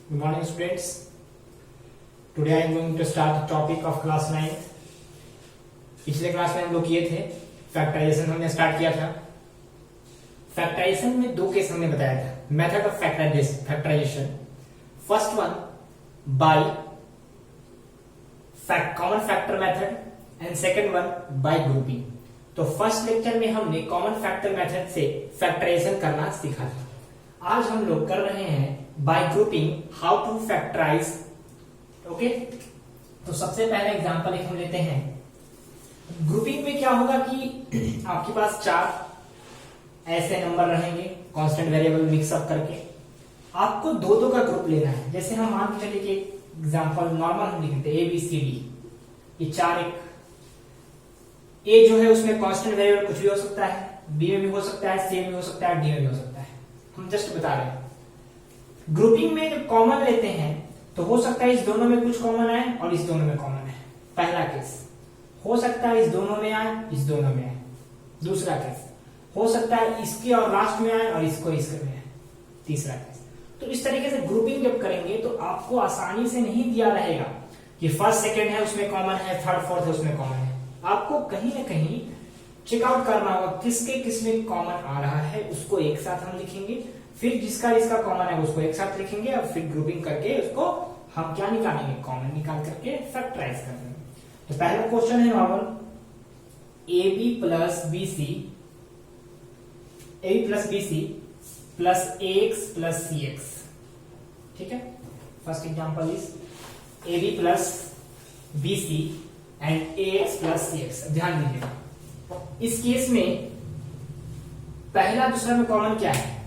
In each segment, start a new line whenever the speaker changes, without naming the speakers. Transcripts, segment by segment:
Good morning, students. Today I am going to start the topic of class 9th. पिछले class में हम लोग किए थे फैक्टराइजेशन, हमने स्टार्ट किया था। फैक्टराइजेशन में दो केस हमने बताया था, method of factorization. First one by common factor method and second one by grouping. तो फर्स्ट लेक्चर में हमने कॉमन फैक्टर मेथड से फैक्टराइजेशन करना सीखा था। आज हम लोग कर रहे हैं by grouping, how to factorize. Okay, तो सबसे पहला एग्जांपल एक हम लेते हैं। ग्रुपिंग में क्या होगा कि आपके पास चार ऐसे नंबर रहेंगे कांस्टेंट वेरिएबल मिक्सअप करके, आपको दो दो का ग्रुप लेना है। जैसे हम मान के चलिए कि एग्जांपल नॉर्मल हम लिखते हैं ABCD, ये चार, एक ए जो है उसमें कांस्टेंट वेरिएबल कुछ भी हो सकता है, बी में भी हो सकता है, सी में भी हो सकता है, डी में भी हो सकता है। हम जस्ट बता रहे हैं। ग्रुपिंग में जब कॉमन लेते हैं तो हो सकता है इस दोनों में कुछ कॉमन आए और इस दोनों में कॉमन है, पहला केस। हो सकता है इस दोनों में आए, इस दोनों में आए, दूसरा केस। हो सकता है इसके और लास्ट में आए और इसको इसके में आए, तीसरा केस। तो इस तरीके से ग्रुपिंग जब करेंगे तो आपको आसानी से नहीं दिया रहेगा कि फर्स्ट सेकंड है उसमें कॉमन है, थर्ड फोर्थ है उसमें कॉमन है। आपको कहीं ना कहीं चेकआउट करना होगा किसके किसमें कॉमन आ रहा है, उसको एक साथ हम लिखेंगे, फिर जिसका इसका कॉमन है उसको एक साथ लिखेंगे और फिर ग्रुपिंग करके उसको हम क्या निकालेंगे, कॉमन निकाल करके फैक्टराइज कर देंगे। तो पहला क्वेश्चन है normal, AB plus BC plus AX plus CX। ठीक है, first example is AB plus BC and AX plus CX। ध्यान दीजिएगा, इस केस में पहला दूसरा में कॉमन क्या है,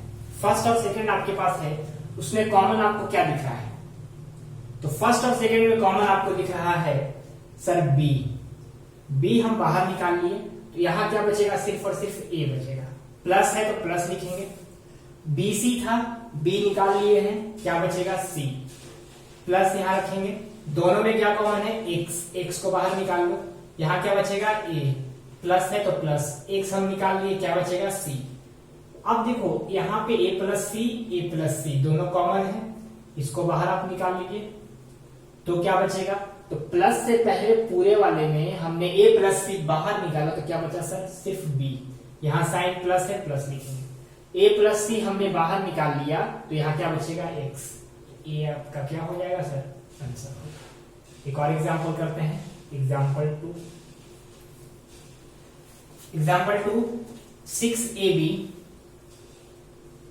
फर्स्ट और सेकंड आपके पास है, उसमें कॉमन आपको क्या दिख रहा है? तो फर्स्ट और सेकंड में कॉमन आपको दिख रहा है सर बी हम बाहर निकाल लिए, तो यहां क्या बचेगा, सिर्फ और सिर्फ ए बचेगा। प्लस है तो प्लस लिखेंगे, BC था, बी निकाल लिए हैं, क्या बचेगा C, प्लस यहां रखेंगे। दोनों में क्या कॉमन है, x को बाहर निकाल लो, यहां क्या बचेगा A, प्लस है तो प्लस, x हम निकाल लिए, क्या बचेगा C। अब देखो यहाँ पे A प्लस C दोनों कॉमन है, इसको बाहर आप निकाल लीजिए, तो क्या बचेगा, तो प्लस से पहले पूरे वाले में हमने A प्लस C बाहर निकाला, तो क्या बचा सर, सिर्फ B। यहाँ साइन प्लस है, प्लस लिखेंगे। A प्लस C हमने बाहर निकाल लिया, तो यहाँ क्या बचेगा, x। ये आपका क्या हो जाएगा सर, आंसर। एक और एग्जाम्पल करते हैं, example 2 6AB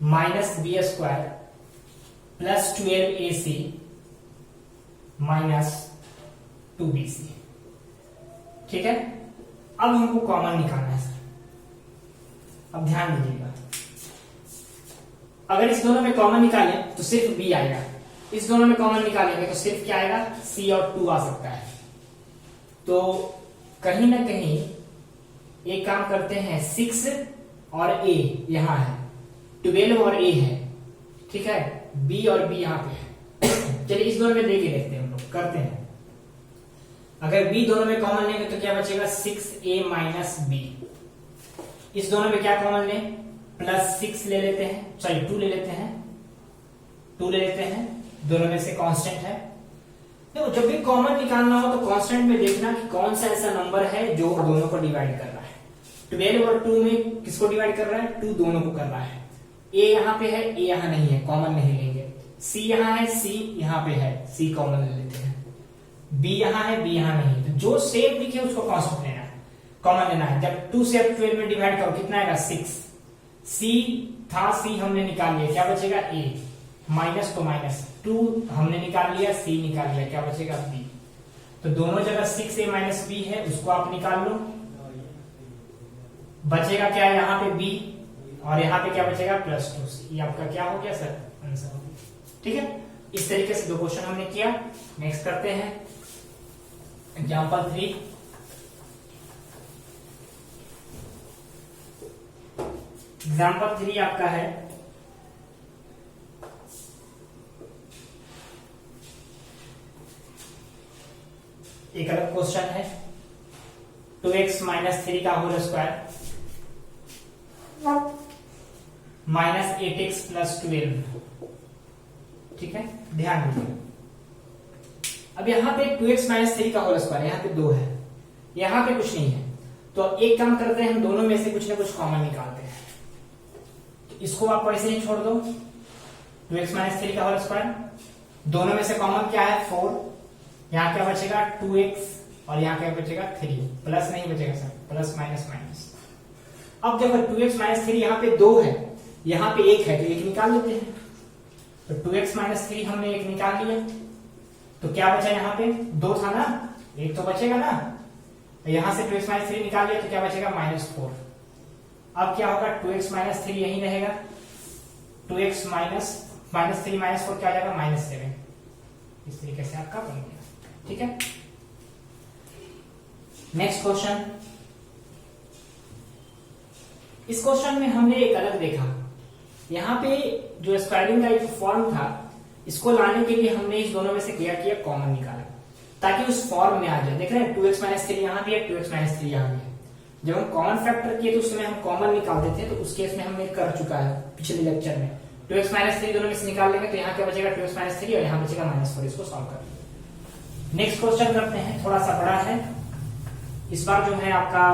minus B square plus 12AC minus 2BC। ठीक है, अब हमको कॉमन निकालना है सर। अब ध्यान दीजिएगा, अगर इस दोनों में कॉमन निकालें तो सिर्फ B आएगा, इस दोनों में कॉमन निकालेंगे तो सिर्फ क्या आएगा, C और 2 आ सकता है। तो कहीं ना कहीं एक काम करते हैं, 6 और A यहां है, 12 और A है, ठीक है, B और B यहां पे है। चलिए इस दोनों में लेके देखते हैं, हम लोग करते हैं। अगर B दोनों में कॉमन लेंगे तो क्या बचेगा, 6A माइनस B। इस दोनों में क्या कॉमन लें, प्लस 6 ले लेते हैं, सॉरी 2 ले लेते हैं, दोनों में से कांस्टेंट है। देखो जब भी कॉमन निकालना हो तो कांस्टेंट में देखना कि कौन सा ऐसा नंबर है जो दोनों को डिवाइड कर रहा है। 12 और 2 में किसको डिवाइड कर रहा है, 2 दोनों को कर रहा है। A यहाँ पे है, A यहाँ नहीं है, कॉमन नहीं लेंगे। C यहाँ है, C यहाँ पे है, C कॉमन ले लेते हैं। B यहाँ है, B यहाँ नहीं है, तो जो सेम दिखे उसको कांस्टेंट लेना है, कॉमन लेना है। जब 2 से 12 में डिवाइड करो कितना आएगा, 6। C था, C हमने निकाल लिया, क्या बचेगा, A माइनस तो माइनस, 2 हमने निकाल लिया, C निकाल लिया, क्या बचेगा, B। तो दोनों जगह 6A माइनस B है, उसको आप निकाल लो, बचेगा क्या, यहाँ पे B और यहाँ पे क्या बचेगा, प्लस 2C। ये आपका क्या हो गया सर, आंसर हो गया। ठीक है, इस तरीके से दो क्वेश्चन हमने किया। नेक्स्ट करते हैं एग्जांपल 3। एग्जांपल 3 आपका है, एक अलग क्वेश्चन है, 2x माइनस 3 का whole square minus 8x plus 12। ठीक है, ध्यान दीजिए। अब यहाँ पे 2x माइनस 3 का होल स्क्वायर, यहाँ पे 2 है, यहाँ पे कुछ नहीं है, तो अब एक काम करते हैं, हम दोनों में से कुछ ना कुछ कॉमन निकालते हैं। तो इसको आप वैसे ही छोड़ दो, 2x माइनस 3 का होल स्क्वायर, दोनों में से कॉमन क्या है 4, यहाँ क्या बचेगा 2x और यहाँ क्या बचेगा 3, प्लस नहीं बचेगा सर, प्लस माइनस माइनस। अब देखो 2x माइनस 3 यहाँ पे 2 है, यहाँ पे 1 है, तो 1 निकाल लेते हैं। तो 2x माइनस 3 हमने 1 निकाल लिया, तो क्या बचा यहाँ पे 2 था ना, 1 तो बचेगा ना, तो यहां से 2x माइनस 3 निकाल लिया तो क्या बचेगा -4। अब क्या होगा 2x माइनस 3 यही रहेगा, 2x माइनस 3 माइनस 4 क्या आ जाएगा -7। इस तरीके से आपका बन गया, ठीक है। नेक्स्ट क्वेश्चन, इस क्वेश्चन में हमने एक अलग देखा, यहाँ पे जो स्क्वायरिंग का एक फॉर्म था, इसको लाने के लिए हमने इस दोनों में से क्या किया, कॉमन निकाला ताकि उस फॉर्म में आ जाए। देख रहे हैं 2x माइनस 3 यहाँ भी है, 2x माइनस 3 यहाँ भी है। जब हम कॉमन फैक्टर किए तो उसमें हम कॉमन निकालते थे, तो उस केस में हमने कर चुका है पिछले लेक्चर में। 2x माइनस 3 दोनों में से निकाल लेंगे तो यहाँ क्या बचेगा 2x माइनस 3 और यहाँ बचेगा -4। इसको सॉल्व कर नेक्स्ट क्वेश्चन करते हैं, थोड़ा सा बड़ा है इस बार, जो है आपका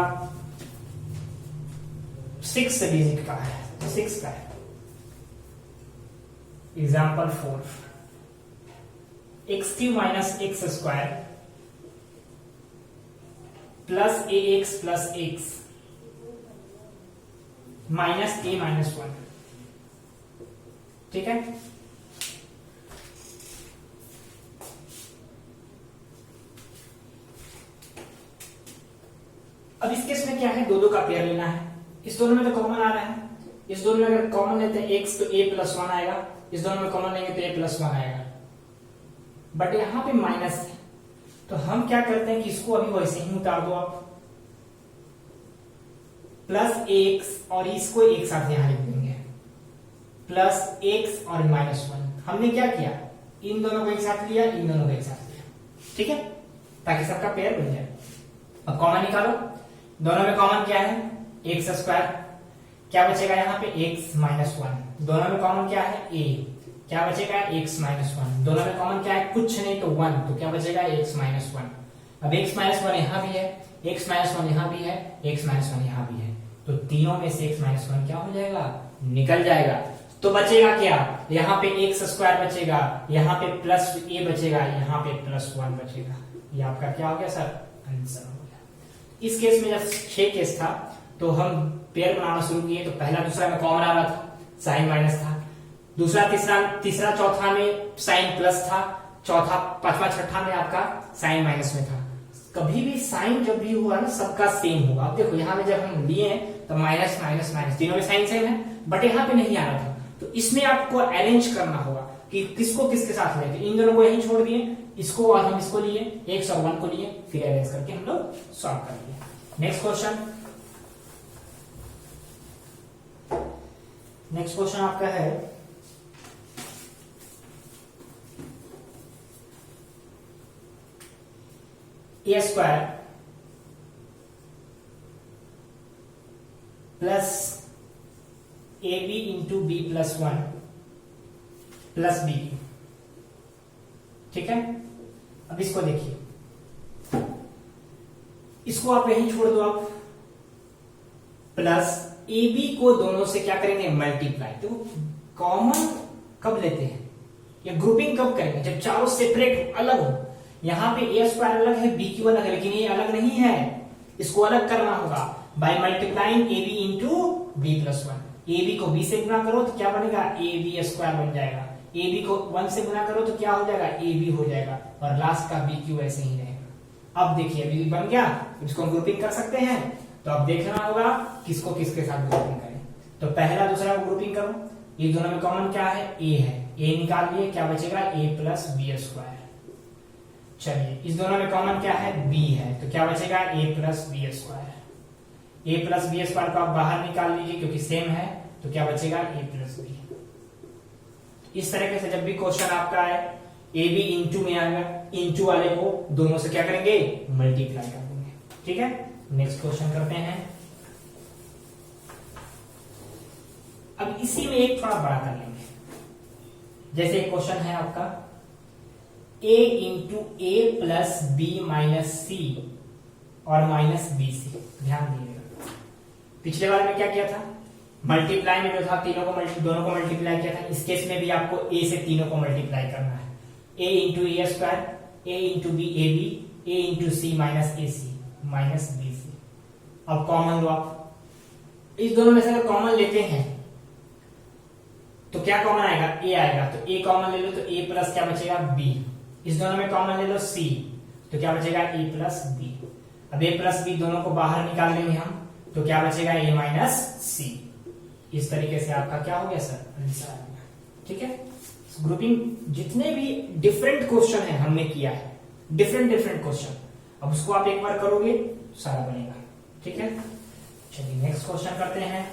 6 डिजिट का है, 6 का है। Example 4, x³ minus x square plus ax plus x minus a minus 1, ठीक है। अब इस केस में क्या है, दो का पेयर लेना है। इस दोनों में तो कॉमन आ रहा है, इस दोनों में अगर कॉमन लेते हैं x तो a प्लस 1 आएगा, इस दोनों में कॉमन लेंगे तो a प्लस 1 आएगा, बट यहां पे माइनस है, तो हम क्या करते हैं कि इसको अभी वैसे ही उतार दो आप, प्लस x और इसको एक साथ यहां लिख देंगे, प्लस x और -1। हमने क्या किया, इन दोनों को एक साथ लिया, इन दोनों को एक साथ लिया, ठीक है, ताकि सबका पेयर बन जाए। अब कॉमन निकालो, दोनों में कॉमन क्या है x स्क्वायर, क्या बचेगा यहाँ पे x माइनस 1, दोनों में कॉमन क्या है a, क्या बचेगा x माइनस 1, दोनों में कॉमन क्या है कुछ नहीं तो 1, तो क्या बचेगा x माइनस 1। अब x माइनस 1 यहाँ भी है, x माइनस 1 यहाँ भी है, x माइनस 1 यहाँ भी है, तो तीनों में से x माइनस 1 क्या हो जाएगा, निकल जाएगा। तो बचेगा क्या, यहाँ पे x स्क्वायर बचेगा, यहाँ पे प्लस a बचेगा, यहाँ पे प्लस 1 बचेगा। ये आपका क्या हो गया सर, आंसर हो गया। इस केस में जब 6 केस था तो हम पेयर बनाना शुरू किए, तो पहला दूसरा में कॉमन आ रहा था, साइन माइनस था, दूसरा तीसरा चौथा में साइन प्लस था, चौथा पांचवा छठा में आपका साइन माइनस में था। कभी भी साइन जब भी हुआ ना सबका सेम होगा। अब देखो यहाँ में जब हम लिए तो माइनस माइनस माइनस, तीनों में साइन सेम है, बट यहाँ पे नहीं आ रहा था, तो इसमें आपको अरेंज करना होगा कि किसको किसके साथ लेते। इन दोनों को यही छोड़ दिए, इसको और हम इसको लिए, x और 1 को लिए, फिर अरेंज करके हम लोग सॉल्व कर दिए। नेक्स्ट क्वेश्चन आपका है a square plus ab into b plus 1 plus b, ठीक है। अब इसको देखिए, इसको आप यहीं छोड़ दो आप, प्लस ए बी को दोनों से क्या करेंगे मल्टीप्लाई। तो कॉमन कब लेते हैं या ग्रुपिंग कब करेंगे, जब चारों सेपरेट अलग हो। यहाँ पे ए स्क्वायर अलग है, बी क्यू अलग है, लेकिन ये अलग नहीं है, इसको अलग करना होगा by multiplying a b into b plus 1। A b को बी से गुणा करो तो क्या बनेगा, ए बी स्क्वायर बन जाएगा, ए बी को 1 से गुणा करो तो क्या हो जाएगा, ए बी हो जाएगा, और लास्ट का बी क्यू ऐसे ही रहेगा। अब देखिए अभी बन गया, इसको हम ग्रुपिंग कर सकते हैं, तो अब देखना होगा किसको किसके साथ ग्रुपिंग करें। तो पहला दूसरा को ग्रुपिंग करो, ये दोनों में कॉमन क्या है, ए है, ए निकाल लिए, क्या बचेगा ए प्लस बी स्क्वायर। चलिए इस दोनों में कॉमन क्या है, बी है, तो क्या बचेगा ए प्लस बी स्क्वायर। ए प्लस बी स्क्वायर को आप बाहर निकाल लीजिए क्योंकि सेम है, तो क्या बचेगा ए प्लस बी। इस तरीके से जब भी क्वेश्चन आपका है ए बी इंटू में आएगा, इंटू वाले को दोनों से क्या करेंगे मल्टीप्लाई कर देंगे, ठीक है। नेक्स्ट क्वेश्चन करते हैं। अब इसी में एक थोड़ा बड़ा कर लेंगे, जैसे एक क्वेश्चन है आपका a into A plus B minus C और माइनस बी सी। ध्यान दीजिएगा, पिछले बार में क्या किया था, मल्टीप्लाई में जो था दोनों को मल्टीप्लाई किया था। इस केस में भी आपको a से तीनों को मल्टीप्लाई करना है। a into a square, a into b a b, a into c minus a c minus b c. अब कॉमन लो आप, इस दोनों में से अगर कॉमन लेते हैं तो क्या कॉमन आएगा, a आएगा। तो a कॉमन ले लो तो a प्लस क्या बचेगा, b। इस दोनों में कॉमन ले लो c, तो क्या बचेगा, a प्लस b। अब a प्लस b दोनों को बाहर निकाल लेंगे हम, तो क्या बचेगा, a माइनस c। इस तरीके से आपका क्या हो गया सर, आंसर आ गया। ठीक है, ग्रुपिंग जितने भी डिफरेंट क्वेश्चन है हमने किया है, डिफरेंट क्वेश्चन, अब उसको आप एक बार करोगे सारा बनेगा। ठीक है, चलिए नेक्स्ट क्वेश्चन करते हैं।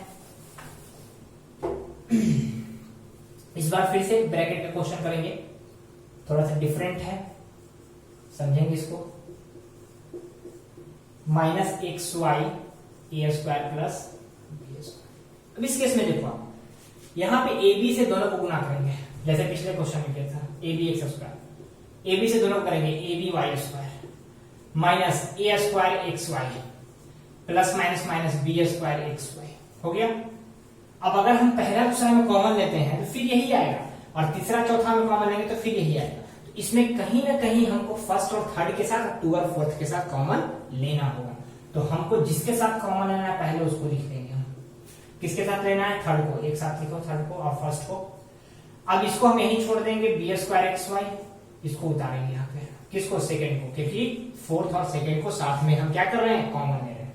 इस बार फिर से ब्रैकेट में क्वेश्चन करेंगे, थोड़ा सा डिफरेंट है, समझेंगे इसको। माइनस एक्स वाई ए स्क्वायर प्लस बी स्क्वायर। अब इस केस में देखो आप, यहां पे ए बी से दोनों को गुना करेंगे, जैसे पिछले क्वेश्चन में किया था, a b x square. A b से दोनों को करेंगे a b y square minus a square x y plus minus minus B square x y. हो गया। अब अगर हम पहला दूसरा में कॉमन लेते हैं तो फिर यही आएगा, और तीसरा चौथा में कॉमन लेंगे तो फिर यही आएगा। तो इसमें कहीं ना कहीं हमको फर्स्ट और थर्ड के साथ, टू और फोर्थ के साथ कॉमन लेना होगा। तो हमको जिसके साथ कॉमन लेना है पहले उसको लिख देंगे हम। किसके साथ लेना है, थर्ड को। एक साथ लिखो, थर्ड को और फर्स्ट को। अब इसको हम यही छोड़ देंगे, बी स्क्वायर एक्स वाई, इसको उतारेंगे यहाँ पे। किसको, सेकेंड को, क्योंकि फोर्थ और सेकेंड को साथ में हम क्या कर रहे हैं, कॉमन ले रहे हैं।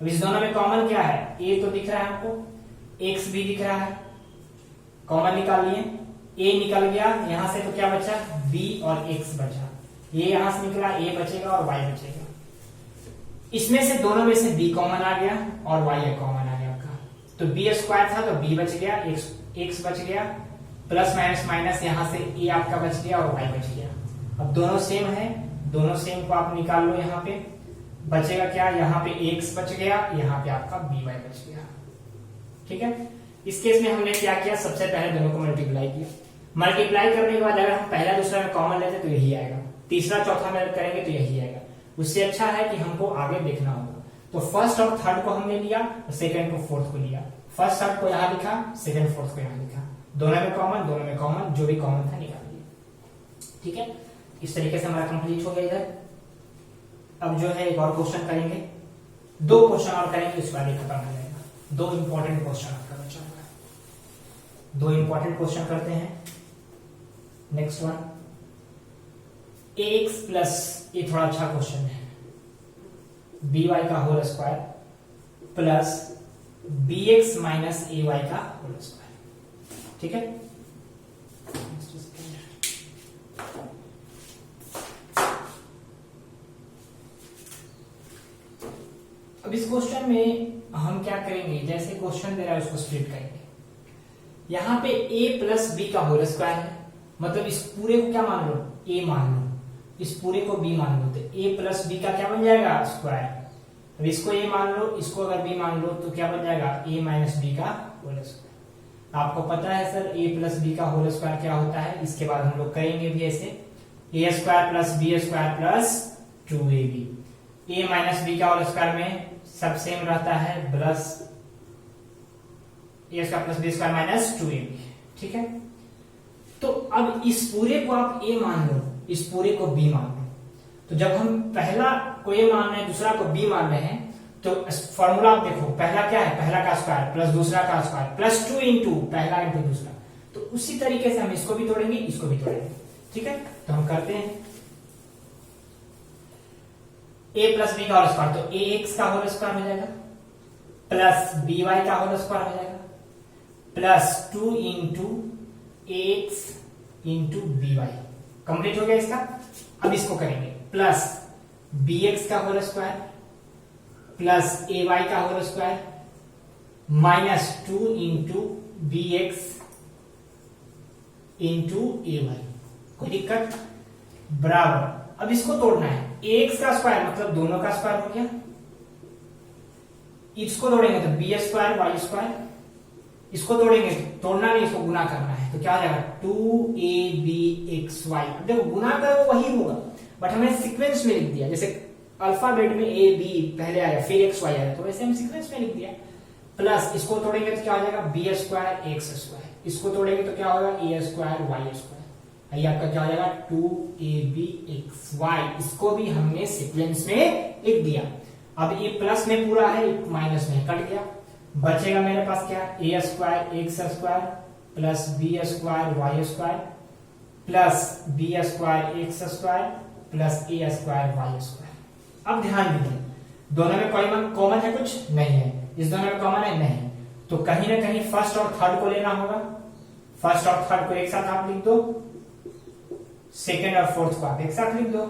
अब इस दोनों में कॉमन क्या है, ए तो दिख रहा है हमको, एक्स भी दिख रहा है, कॉमन निकाल लिए। ए निकल गया यहां से, तो क्या बचा, बी और एक्स बचा। ये यहां से निकला, ए बचेगा और वाई बचेगा। इसमें से दोनों में से बी कॉमन आ गया और वाई कॉमन आ गया आपका। तो बी स्क्वायर था तो बी बच गया, एक्स बच गया, प्लस माइनस माइनस यहां से ए आपका बच गया और वाई बच गया। अब दोनों सेम है, दोनों सेम को आप निकाल लो। यहाँ पे बचेगा क्या, यहाँ पे एक्स बच गया, यहाँ पे आपका बी वाई बच गया। ठीक है, इस केस में हमने क्या किया, सबसे पहले दोनों को मल्टीप्लाई किया। मल्टीप्लाई करने के बाद अगर हम पहला दूसरा में कॉमन लेते तो यही आएगा, तीसरा चौथा में करेंगे तो यही आएगा। उससे अच्छा है कि हमको आगे देखना होगा। तो फर्स्ट और थर्ड को हमने लिया, सेकंड को फोर्थ को लिया। फर्स्ट थर्ड को यहाँ लिखा, सेकंड फोर्थ को यहाँ लिखा। दोनों में कॉमन, जो भी कॉमन था निकाल लिया। ठीक है, इस तरीके से हमारा कंप्लीट हो गया इधर। अब जो है एक और क्वेश्चन करेंगे, दो क्वेश्चन और करेंगे, उसके बाद ये खत्म हो जाएगा। दो इंपॉर्टेंट क्वेश्चन आपका बचा हुआ है, दो इंपॉर्टेंट क्वेश्चन करते हैं। नेक्स्ट वन, एक्स प्लस, ये थोड़ा अच्छा क्वेश्चन है, बी वाई का whole square plus B X minus A Y का होल स्क्वायर। ठीक है, अब इस क्वेश्चन में हम क्या करेंगे, जैसे क्वेश्चन दे रहा है उसको स्प्लिट करेंगे। यहां पे a प्लस बी का होल स्क्वायर है, मतलब इस पूरे को क्या मान लो, a मान लो, इस पूरे को b मान लो। तो a प्लस बी का क्या बन जाएगा, स्क्वायर। अब इसको a मान लो, इसको अगर b मान लो तो क्या बन जाएगा, a माइनस बी का होल स्क्वायर। आपको पता है सर a प्लस बी का होल स्क्वायर क्या होता है, इसके बाद हम लोग करेंगे भी ऐसे, a square plus B square plus 2ab। a minus B का होल स्क्वायर में सब सेम रहता है, plus A square plus B square minus 2ab। ठीक है, तो अब इस पूरे को आप a मान लो, इस पूरे को b मान लो। तो जब हम पहला को a मान रहे हैं, दूसरा को b मान रहे हैं, तो फॉर्मूला आप देखो, पहला क्या है, पहला का स्क्वायर प्लस दूसरा का स्क्वायर प्लस 2 इंटू पहला इंटू दूसरा। तो उसी तरीके से हम इसको भी तोड़ेंगे, इसको भी तोड़ेंगे। ठीक है, तो हम करते हैं a प्लस बी का होल स्क्वायर, तो a एक्स का होल स्क्वायर हो जाएगा प्लस बी वाई का होल स्क्वायर हो जाएगा plus 2 into X into B Y. Complete हो गया इसका। अब इसको करेंगे प्लस बी एक्स का whole square plus A Y का whole square minus 2 into B X into A Y. कोई दिक्कत, बराबर। अब इसको तोड़ना है, एक्स का स्क्वायर मतलब दोनों का स्क्वायर हो गया, इसको तोड़ेंगे तो बी स्क्वायर वाई स्क्वायर इसको तोड़ेंगे, तोड़ना नहीं, इसको गुना करना है, तो क्या हो जाएगा 2abxy। अब देखो गुना करो वही होगा, बट हमने सीक्वेंस में लिख दिया, जैसे अल्फाबेट में ए बी पहले आया फिर एक्स वाई आया, तो वैसे हम सीक्वेंस में लिख दिया। प्लस इसको तोड़ेंगे तो क्या हो जाएगा बी स्क्वायर एक्स स्क्वायर, इसको तोड़ेंगे तो क्या होगा ए स्क्वायर वाई स्क्वायर, ये आपका क्या हो जाएगा 2abxy। इसको भी हमने सीक्वेंस में लिख दिया। अब ये प्लस में पूरा है, माइनस में कट गया, बचेगा मेरे पास क्या ए square X square plus B square Y square plus B square X square plus A square Y square. अब ध्यान दीजिए, दोनों में कोई कॉमन है कुछ नहीं है, इस दोनों में कॉमन है नहीं, तो कहीं ना कहीं फर्स्ट और थर्ड को लेना होगा। फर्स्ट और थर्ड को एक साथ आप लिख दो, सेकेंड और फोर्थ को आप एक साथ लिख दो,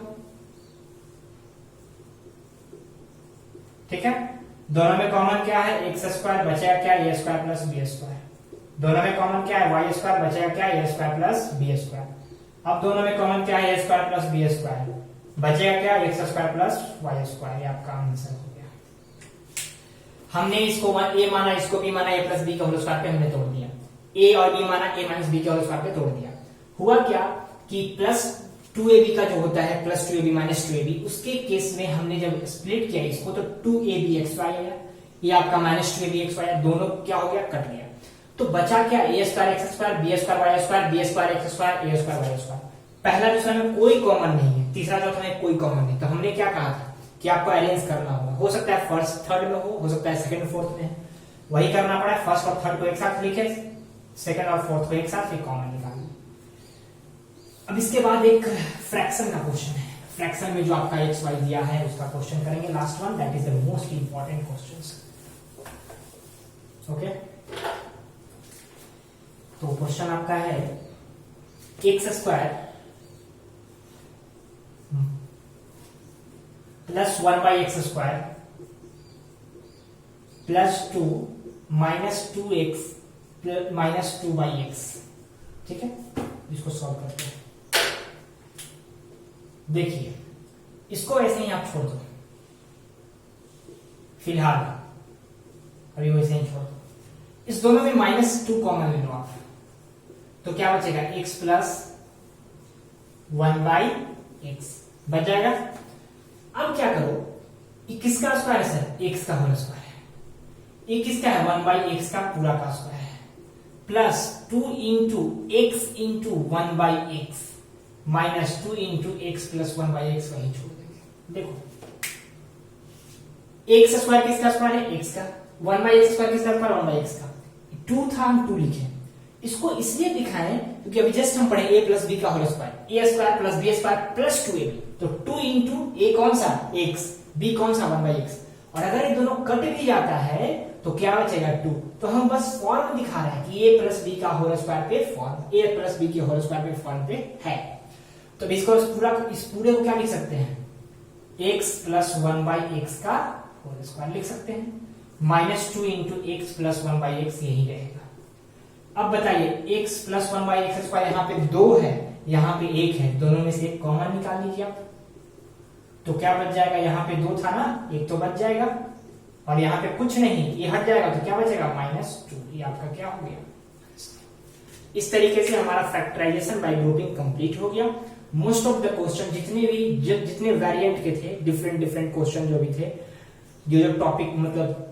ठीक है। दोनों में कॉमन क्या है एक्स स्क्वायर, बचेगा क्या ए स्क्वायर प्लस बी स्क्वायर। दोनों में कॉमन क्या है वाई स्क्वायर, बचेगा क्या ए स्क्वायर प्लस बी स्क्वायर। अब दोनों में कॉमन क्या है a square plus B square, बचेगा क्या x square plus y square. ये आपका आंसर हो गया। हमने इसको ए माना, इसको बी माना, ए प्लस बी के होल स्क्वायर पे हमने तोड़ दिया, ए और बी माना ए माइनस बी के होल स्क्वायर पे तोड़ दिया। हुआ क्या कि प्लस 2ab का जो होता है प्लस 2ab माइनस 2ab, उसके केस में हमने जब स्प्लिट किया इसको तो 2abxy आया, ये आपका माइनस 2abxy आया, दोनों क्या हो गया कट गया, तो बचा क्या ए square X square B square Y square B square X square A square Y square. पहला दूसरा में कोई कॉमन नहीं है, तीसरा चौथा में कोई कॉमन नहीं, तो हमने क्या कहा था कि आपको अरेंज करना होगा, हो सकता है फर्स्ट थर्ड में हो सकता है सेकंड फोर्थ में, वही करना पड़ा। फर्स्ट और थर्ड को एक साथ लिखे, सेकंड और फोर्थ को एक साथ, फिर कॉमन निकालिए। अब इसके बाद एक फ्रैक्शन का क्वेश्चन है, फ्रैक्शन में जो आपका एक्स वाई दिया है उसका क्वेश्चन करेंगे, last one, that is the most important question. Okay, तो क्वेश्चन आपका है x square plus 1/x square plus 2 minus 2x minus 2/x, ठीक है। इसको सॉल्व करते हैं। देखिए इसको ऐसे ही आप छोड़ दो, फिलहाल अभी वैसे ही छोड़ दो। इस दोनों में -2 कॉमन ले लो आप, तो क्या बचेगा x प्लस 1/x बच जाएगा। अब क्या करो, ये किसका स्क्वायर है सर, x का होल स्क्वायर है, ये किसका है 1/x का पूरा का स्क्वायर है, plus 2 into x into 1/x minus 2 into x plus 1/x वही छोड़ देंगे। देखो एक्स स्क्वायर किसका स्क्वायर है x का, 1/x स्क्वायर किसका स्क्वायर 1/x का, 2 था हम 2 लिखे। इसको इसलिए दिखाएं क्योंकि अभी जस्ट हम पढ़े a प्लस बी का whole square, a square plus B square plus 2ab, तो 2 इंटू a कौन सा x, b कौन सा 1/x, और अगर ये दोनों कट भी जाता है तो क्या बचेगा 2। तो हम बस फॉर्म दिखा रहे हैं कि a प्लस बी का होल स्क्वायर पे फॉर्म, a प्लस बी के होल स्क्वायर पे फॉर्म पे है। तो इसको इस पूरे को क्या लिख सकते हैं, x प्लस 1/x का होल स्क्वायर लिख सकते हैं, minus 2 into x plus 1/x यही रहेगा। अब बताइए x प्लस 1/x स्क्वायर यहाँ पे 2 है, यहाँ पे 1 है, दोनों में से एक कॉमन निकाल लीजिए आप, तो क्या बच जाएगा, यहाँ पे 2 था ना, एक तो बच जाएगा, और यहाँ पे कुछ नहीं, ये हट जाएगा, तो क्या बचेगा -2, ये आपका क्या हो गया। इस तरीके से हमारा फैक्टराइजेशन बाय ग्रुपिंग कंप्लीट हो गया। मोस्ट ऑफ द क्वेश्चन जितने वेरिएंट के थे, डिफरेंट क्वेश्चन जो भी थे, जो टॉपिक मतलब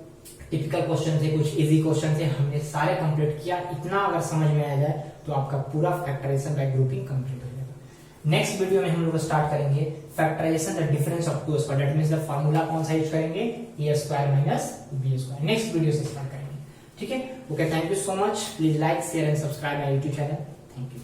टिपिकल क्वेश्चन थे, कुछ इजी क्वेश्चन थे, हमने सारे कंप्लीट किया। इतना अगर समझ में आ जाए तो आपका पूरा फैक्टराइजेशन बाय ग्रुपिंग कंप्लीट हो जाएगा। नेक्स्ट वीडियो में हम लोग स्टार्ट करेंगे factorization the difference of two square, that means the formula कौन सा यूज करेंगे, A square minus B square. Next video से स्टार्ट करेंगे, ठीक है। Okay, thank you so much, please like share and subscribe my YouTube channel, thank you.